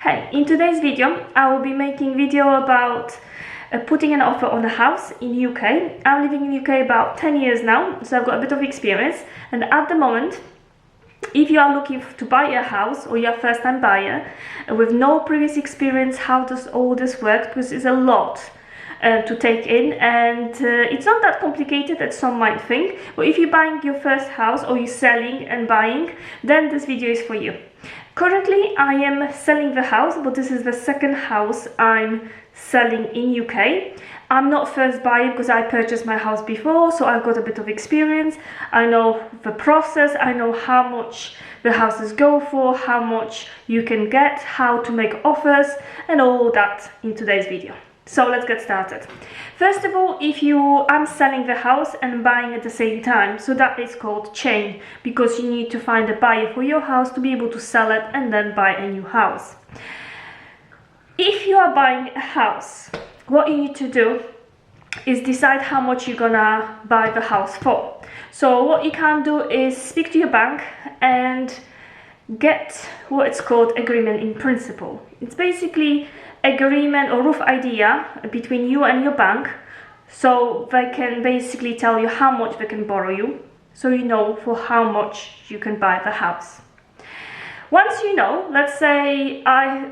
Hey, in today's video I will be making video about putting an offer on a house in UK. I'm living in UK about 10 years now, so I've got a bit of experience, and at the moment, if you are looking to buy a house or you're a first-time buyer with no previous experience, how does all this work? Because it's a lot to take in, and it's not that complicated as some might think. But if you're buying your first house or you're selling and buying, then this video is for you. Currently I am selling the house, but this is the second house I'm selling in UK. I'm not first buyer because I purchased my house before, so I've got a bit of experience. I know the process, I know how much the houses go for, how much you can get, how to make offers, and all that in today's video. So let's get started. First of all, I'm selling the house and buying at the same time, so that is called chain, because you need to find a buyer for your house to be able to sell it and then buy a new house. If you are buying a house, what you need to do is decide how much you're gonna buy the house for. So what you can do is speak to your bank and get what it's called agreement in principle. It's basically agreement or rough idea between you and your bank, so they can basically tell you how much they can borrow you, so you know for how much you can buy the house. Once you know, let's say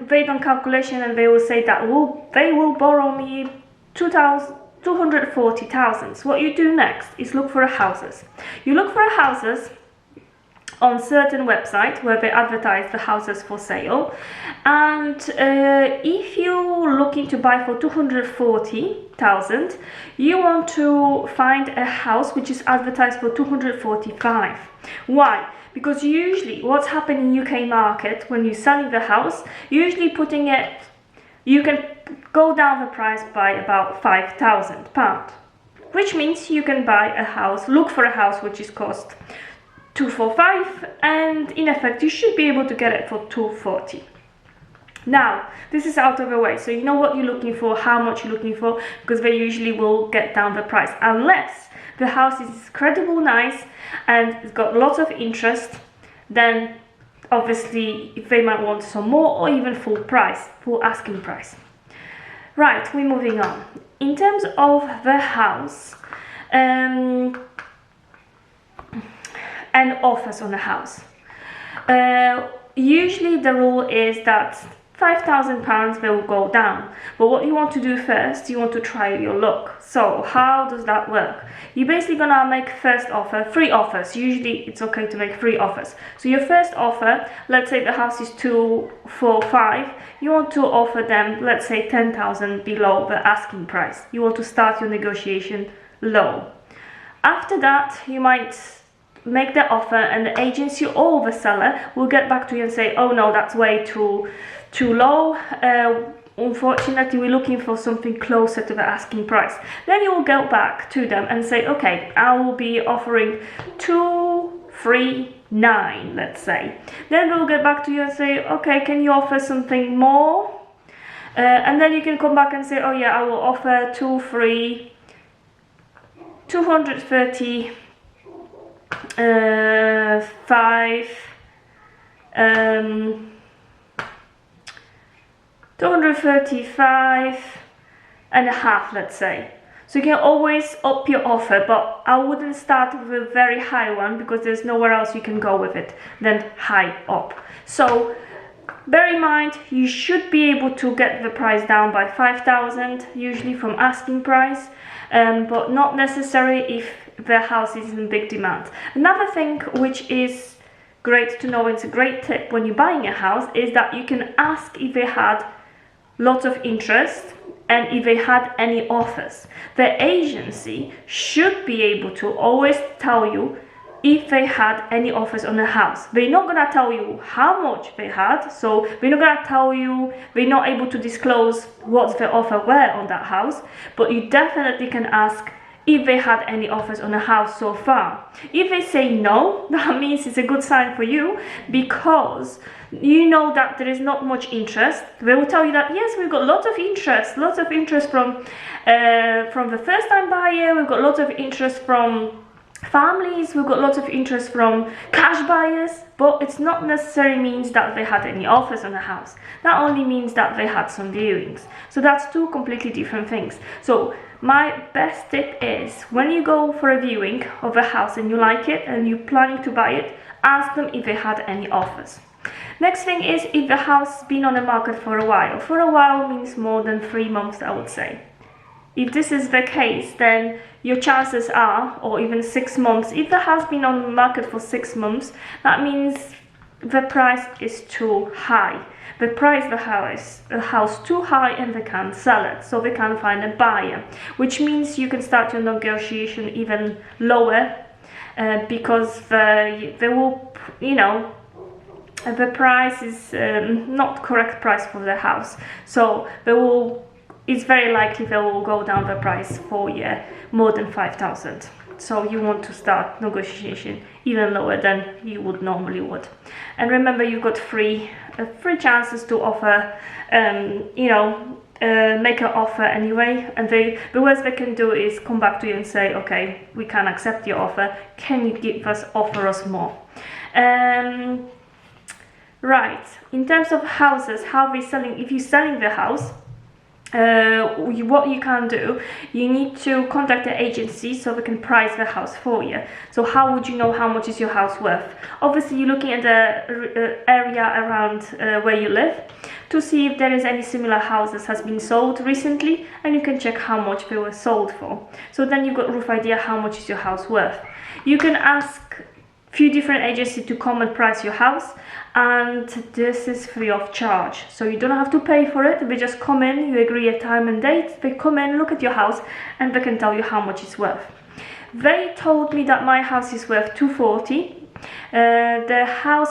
they done calculation and they will say that they will borrow me 240,000. What you do next is look for houses. You look for houses on certain website where they advertise the houses for sale, and if you're looking to buy for 240,000, you want to find a house which is advertised for 245. Why? Because usually what's happening in UK market when you're selling the house, usually putting it, you can go down the price by about £5,000, which means you can buy a house, look for a house which is cost 245, and in effect you should be able to get it for 240. Now this is out of the way, so you know what you're looking for, how much you're looking for, because they usually will get down the price, unless the house is incredibly nice and it's got lots of interest. Then obviously they might want some more, or even full price, full asking price. Right, we're moving on. In terms of the house and offers on the house, usually the rule is that £5,000 will go down, but what you want to do first, you want to try your luck. So how does that work? You're basically gonna make first offer, 3 offers. Usually it's okay to make 3 offers. So your first offer, let's say the house is 245, you want to offer them, let's say 10,000 below the asking price. You want to start your negotiation low. After that, you might make the offer, and the agency or the seller will get back to you and say, oh no, that's way too low, unfortunately we're looking for something closer to the asking price. Then you will go back to them and say, okay, I will be offering 239, let's say. Then they'll get back to you and say, okay, can you offer something more? And then you can come back and say, oh yeah, I will offer 235, 235.5, let's say. So you can always up your offer, but I wouldn't start with a very high one, because there's nowhere else you can go with it than high up. So bear in mind, you should be able to get the price down by 5,000, usually from asking price, but not necessary if the house is in big demand. Another thing which is great to know, it's a great tip when you're buying a house, is that you can ask if they had lots of interest and if they had any offers. The agency should be able to always tell you if they had any offers on the house. They're not gonna tell you how much they had, so they're not gonna tell you, they're not able to disclose what the offer were on that house, but you definitely can ask if they had any offers on the house so far. If they say no, that means it's a good sign for you, because you know that there is not much interest. They will tell you that yes, we've got lots of interest from the first time buyer, we've got lots of interest from Families, we've got lots of interest from cash buyers, but it's not necessarily means that they had any offers on the house. That only means that they had some viewings. So that's two completely different things. So my best tip is, when you go for a viewing of a house and you like it and you're planning to buy it, ask them if they had any offers. Next thing is if the house has been on the market for a while. For a while means more than 3 months, I would say. If this is the case, then your chances are, or even 6 months, if the house has been on the market for 6 months, that means the price is too high. They price the house too high and they can't sell it, so they can't find a buyer, which means you can start your negotiation even lower, because they will, you know, the price is not correct price for the house, so they will. It's very likely they will go down the price for you more than 5,000. So you want to start negotiation even lower than you would normally would. And remember, you've got three chances to offer, make an offer anyway. And the worst they can do is come back to you and say, okay, we can't accept your offer. Can you offer us more? Right. In terms of houses, how are they selling? If you're selling the house, what you can do, you need to contact the agency so they can price the house for you. So how would you know how much is your house worth? Obviously, you're looking at the area around where you live to see if there is any similar houses has been sold recently, and you can check how much they were sold for. So then you've got a rough idea how much is your house worth. You can ask few different agencies to come and price your house, and this is free of charge, so you don't have to pay for it. They just come in, you agree a time and date, they come in, look at your house, and they can tell you how much it's worth. They told me that my house is worth 240. The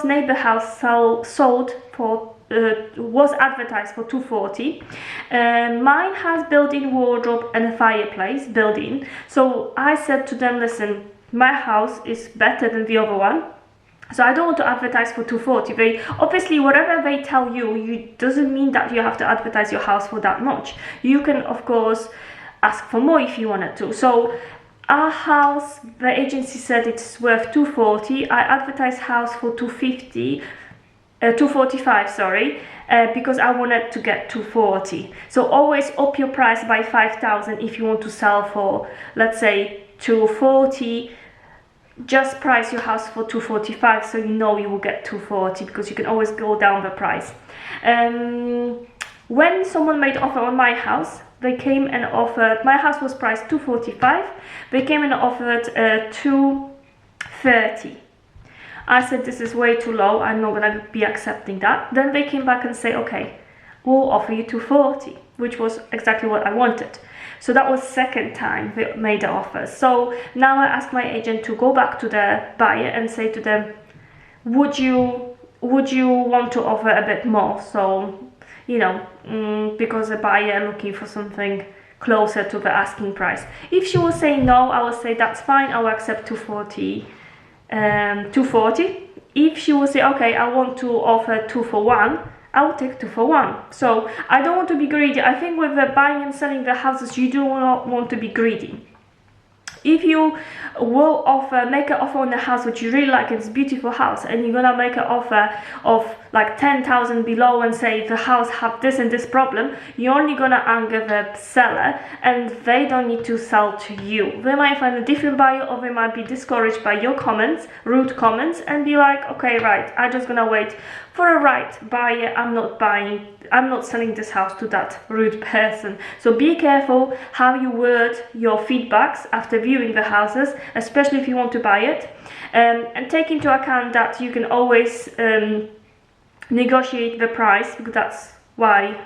neighbor house sold for was advertised for 240. Mine has built-in wardrobe and a fireplace built-in, so I said to them, listen, my house is better than the other one, so I don't want to advertise for 240. They obviously, whatever they tell you, doesn't mean that you have to advertise your house for that much. You can of course ask for more if you wanted to. So our house, the agency said it's worth 240. I advertised house for 245, sorry, because I wanted to get 240. So always up your price by 5,000 if you want to sell for, let's say, 240. Just price your house for 245, so you know you will get 240, because you can always go down the price. When someone made offer on my house, they came and offered, my house was priced 245, they came and offered 230. I said, this is way too low, I'm not gonna be accepting that. Then they came back and say, okay, we'll offer you 240, which was exactly what I wanted. So that was second time they made the offer. So now I ask my agent to go back to the buyer and say to them, would you want to offer a bit more? So, you know, because the buyer looking for something closer to the asking price. If she will say no, I will say that's fine, I will accept 240. If she will say, okay, I want to offer 2 for 1, I will take 2 for 1. So I don't want to be greedy. I think with the buying and selling the houses, you do not want to be greedy. If you will make an offer on the house which you really like, it's a beautiful house, and you're gonna make an offer of like 10,000 below and say the house have this and this problem, you're only gonna anger the seller, and they don't need to sell to you. They might find a different buyer, or they might be discouraged by your comments, rude comments, and be like, okay, right, I'm just gonna wait for a right buyer. I'm not selling this house to that rude person. So be careful how you word your feedbacks after viewing the houses, especially if you want to buy it, and take into account that you can always negotiate the price, because that's why,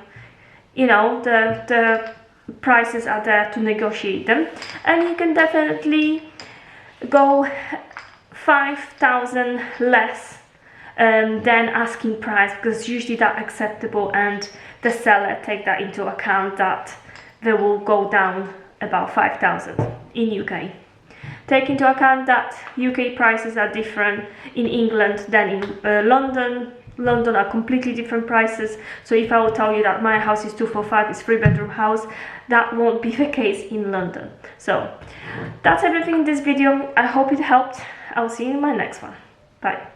you know, the prices are there to negotiate them. And you can definitely go 5,000 less than asking price, because usually that's acceptable, and the seller take that into account, that they will go down about 5,000 in UK. Take into account that UK prices are different in England than in London, London are completely different prices. So if I would tell you that my house is 245, it's 3-bedroom house, that won't be the case in London. So that's everything in this video. I hope it helped. I'll see you in my next one. Bye.